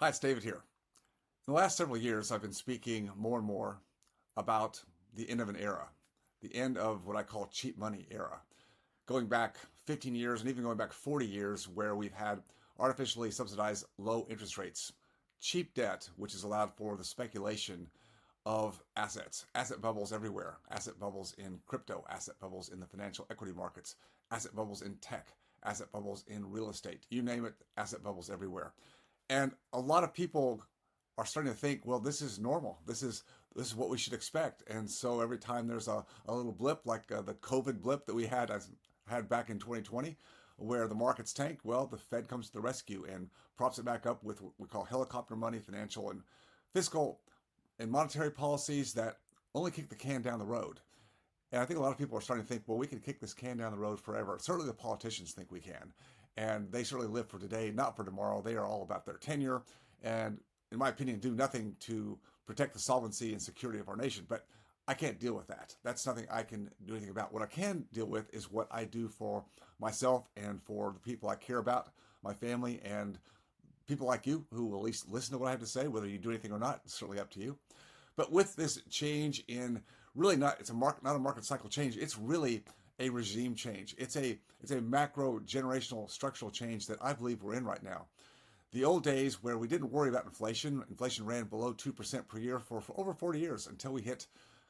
Hi, it's David here. In the last several years, I've been speaking more and more about the end of an era, the end of what I call cheap money era, going back 15 years and even going back 40 years where we've had artificially subsidized low interest rates, cheap debt, which has allowed for the speculation of assets, asset bubbles everywhere, asset bubbles in crypto, asset bubbles in the financial equity markets, asset bubbles in tech, asset bubbles in real estate, you name it, asset bubbles everywhere. And a lot of people are starting to think, well, this is normal. This is what we should expect. And so every time there's a little blip, like the COVID blip that we had back in 2020, where the markets tank, well, the Fed comes to the rescue and props it back up with what we call helicopter money, financial and fiscal and monetary policies that only kick the can down the road. And I think a lot of people are starting to think, well, we can kick this can down the road forever. Certainly the politicians think we can. And they certainly live for today, not for tomorrow. They are all about their tenure and, in my opinion, do nothing to protect the solvency and security of our nation. But I can't deal with that. That's nothing I can do anything about. What I can deal with is what I do for myself and for the people I care about, my family, and people like you who will at least listen to what I have to say, whether you do anything or not, it's certainly up to you. But with this change in really not not a market cycle change, it's really a regime change. It's a macro generational structural change that I believe we're in right now. The old days where we didn't worry about inflation ran below 2% per year for over 40 years until we hit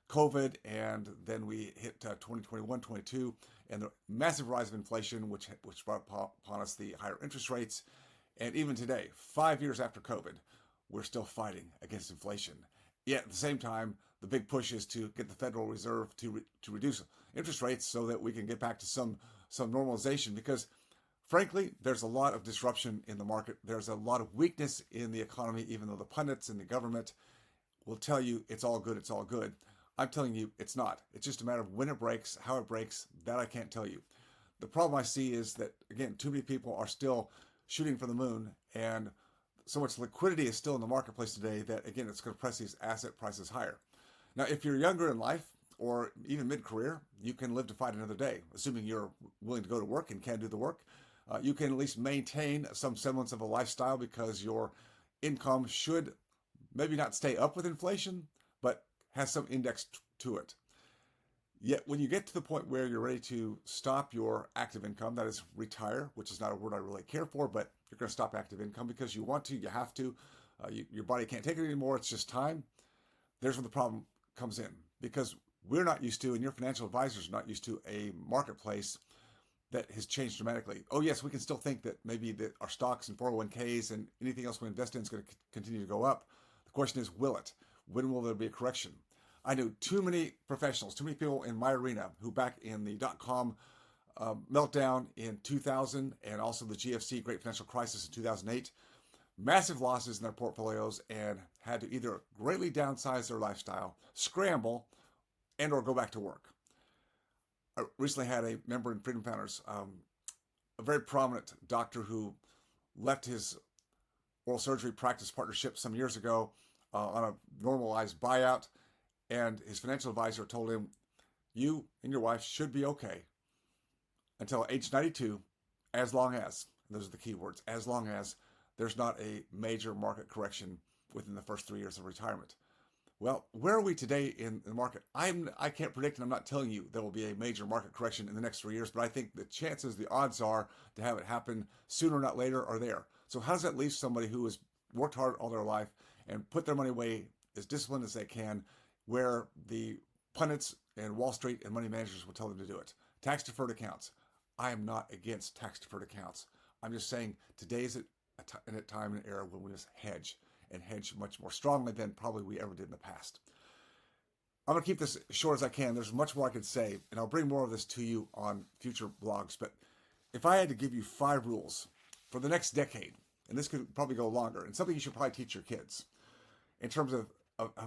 COVID, and then we hit 2021, 22, and the massive rise of inflation, which brought upon us the higher interest rates. And even today, 5 years after COVID, we're still fighting against inflation. Yet at the same time, the big push is to get the Federal Reserve to reduce interest rates so that we can get back to some normalization. Because frankly, there's a lot of disruption in the market. There's a lot of weakness in the economy, even though the pundits and the government will tell you it's all good, it's all good. I'm telling you it's not. It's just a matter of when it breaks, how it breaks, that I can't tell you. The problem I see is that, again, too many people are still shooting for the moon, and so much liquidity is still in the marketplace today that, again, it's going to press these asset prices higher. Now, if you're younger in life or even mid-career, you can live to fight another day, assuming you're willing to go to work and can do the work. You can at least maintain some semblance of a lifestyle because your income should maybe not stay up with inflation, but has some index to it. Yet when you get to the point where you're ready to stop your active income, that is retire, which is not a word I really care for, but you're going to stop active income because you want to, you have to, your body can't take it anymore, it's just time. There's where the problem comes in, because we're not used to, and your financial advisors are not used to, a marketplace that has changed dramatically. Oh yes, we can still think that maybe that our stocks and 401ks and anything else we invest in is going to continue to go up. The question is, will it? When will there be a correction? I knew too many professionals, too many people in my arena who back in the dot-com meltdown in 2000 and also the GFC, Great Financial Crisis in 2008, massive losses in their portfolios and had to either greatly downsize their lifestyle, scramble, and or go back to work. I recently had a member in Freedom Founders, a very prominent doctor who left his oral surgery practice partnership some years ago on a normalized buyout, and his financial advisor told him, you and your wife should be okay until age 92, as long as, and those are the key words, as long as there's not a major market correction within the first 3 years of retirement. Well, where are we today in the market? I can't predict, and I'm not telling you there will be a major market correction in the next 3 years, but I think the chances, the odds are to have it happen sooner, not later, are there. So how does that leave somebody who has worked hard all their life and put their money away as disciplined as they can, where the pundits and Wall Street and money managers will tell them to do it? Tax-deferred accounts. I am not against tax-deferred accounts. I'm just saying today's a time and era when we must hedge, and hedge much more strongly than probably we ever did in the past. I'm going to keep this as short as I can. There's much more I could say, and I'll bring more of this to you on future blogs. But if I had to give you 5 rules for the next decade, and this could probably go longer, and something you should probably teach your kids in terms of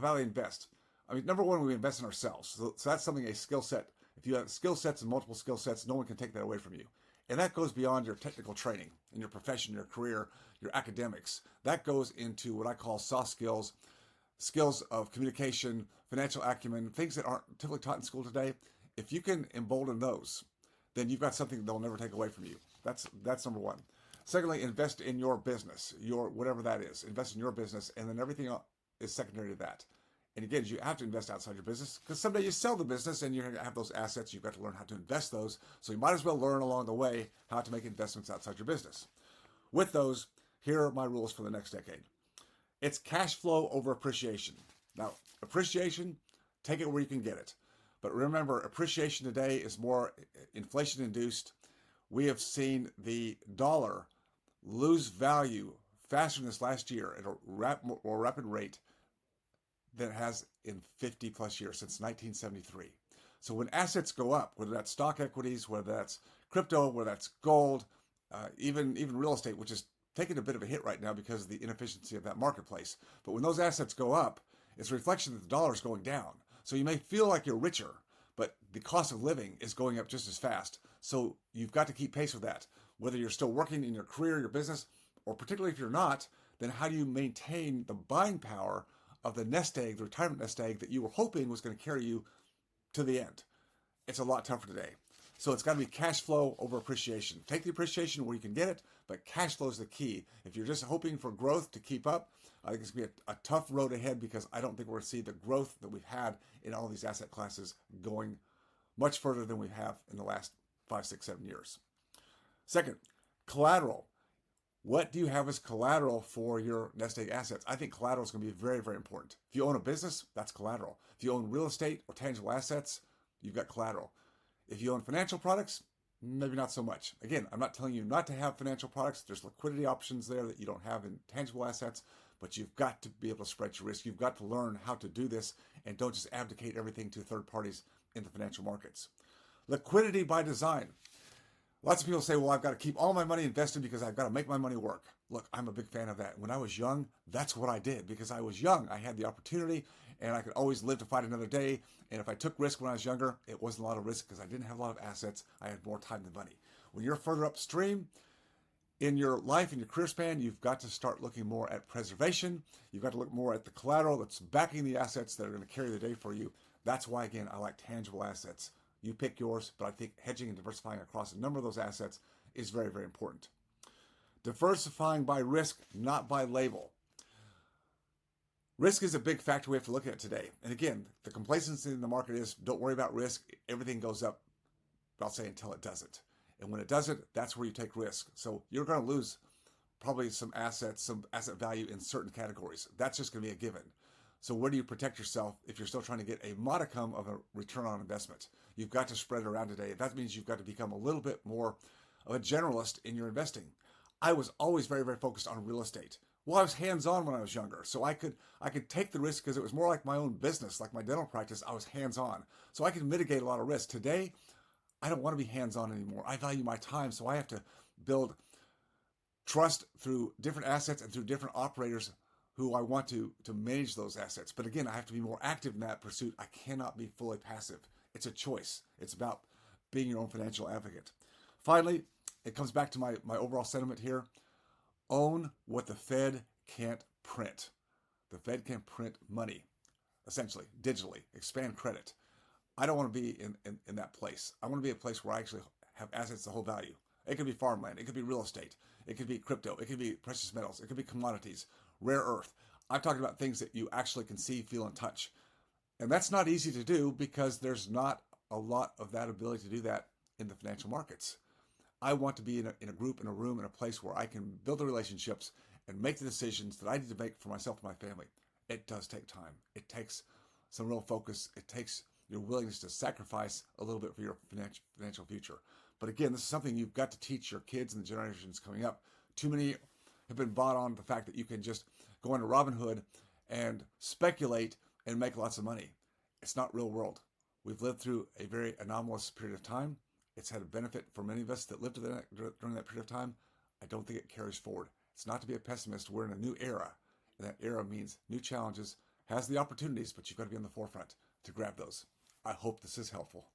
how they invest. I mean, number one, we invest in ourselves. So that's something, a skill set. If you have skill sets and multiple skill sets, no one can take that away from you. And that goes beyond your technical training in your profession, your career, your academics. That goes into what I call soft skills, skills of communication, financial acumen, things that aren't typically taught in school today. If you can embolden those, then you've got something they'll never take away from you. That's number one. Secondly, invest in your business, your whatever that is. Invest in your business, and then everything else is secondary to that. And again, you have to invest outside your business because someday you sell the business and you have those assets. You've got to learn how to invest those. So you might as well learn along the way how to make investments outside your business. With those, here are my rules for the next decade. It's cash flow over appreciation. Now, appreciation, take it where you can get it. But remember, appreciation today is more inflation induced. We have seen the dollar lose value faster than this last year at a more rapid rate than it has in 50 plus years, since 1973. So when assets go up, whether that's stock equities, whether that's crypto, whether that's gold, even real estate, which is taking a bit of a hit right now because of the inefficiency of that marketplace. But when those assets go up, it's a reflection that the dollar is going down. So you may feel like you're richer, but the cost of living is going up just as fast. So you've got to keep pace with that. Whether you're still working in your career, your business, or particularly if you're not, then how do you maintain the buying power of the nest egg, the retirement nest egg that you were hoping was going to carry you to the end? It's a lot tougher today. So it's got to be cash flow over appreciation. Take the appreciation where you can get it, but cash flow is the key. If you're just hoping for growth to keep up, I think it's going to be a tough road ahead because I don't think we're going to see the growth that we've had in all these asset classes going much further than we have in the last 5, 6, 7 years. Second, collateral. What do you have as collateral for your nest egg assets? I think collateral is going to be very, very important. If you own a business, that's collateral. If you own real estate or tangible assets, you've got collateral. If you own financial products, maybe not so much. Again, I'm not telling you not to have financial products. There's liquidity options there that you don't have in tangible assets, but you've got to be able to spread your risk. You've got to learn how to do this and don't just abdicate everything to third parties in the financial markets. Liquidity by design. Lots of people say, well, I've got to keep all my money invested because I've got to make my money work. Look, I'm a big fan of that. When I was young, that's what I did because I was young. I had the opportunity and I could always live to fight another day. And if I took risk when I was younger, it wasn't a lot of risk because I didn't have a lot of assets. I had more time than money. When you're further upstream in your life, in your career span, you've got to start looking more at preservation. You've got to look more at the collateral that's backing the assets that are going to carry the day for you. That's why, again, I like tangible assets. You pick yours, but I think hedging and diversifying across a number of those assets is very, very important. Diversifying by risk, not by label. Risk is a big factor we have to look at today. And again, the complacency in the market is don't worry about risk. Everything goes up, I'll say, until it doesn't. And when it doesn't, that's where you take risk. So you're going to lose probably some assets, some asset value in certain categories. That's just going to be a given. So where do you protect yourself if you're still trying to get a modicum of a return on investment? You've got to spread it around today. That means you've got to become a little bit more of a generalist in your investing. I was always very, very focused on real estate. Well, I was hands-on when I was younger, so I could take the risk because it was more like my own business, like my dental practice. I was hands-on, so I could mitigate a lot of risk. Today, I don't want to be hands-on anymore. I value my time, so I have to build trust through different assets and through different operators who I want to manage those assets. But again, I have to be more active in that pursuit. I cannot be fully passive. It's a choice. It's about being your own financial advocate. Finally, it comes back to my overall sentiment here. Own what the Fed can't print. The Fed can print money, essentially, digitally, expand credit. I don't want to be in that place. I want to be a place where I actually have assets that hold value. It could be farmland. It could be real estate. It could be crypto. It could be precious metals. It could be commodities, rare earth. I'm talking about things that you actually can see, feel, and touch. And that's not easy to do because there's not a lot of that ability to do that in the financial markets. I want to be in a group, in a room, in a place where I can build the relationships and make the decisions that I need to make for myself and my family. It does take time. It takes some real focus. It takes your willingness to sacrifice a little bit for your financial future. But again, this is something you've got to teach your kids and the generations coming up. Too many have been bought on the fact that you can just go into Robinhood and speculate and make lots of money. It's not real world. We've lived through a very anomalous period of time. It's had a benefit for many of us that lived during that period of time. I don't think it carries forward. It's not to be a pessimist. We're in a new era, and that era means new challenges, has the opportunities, but you've got to be on the forefront to grab those. I hope this is helpful.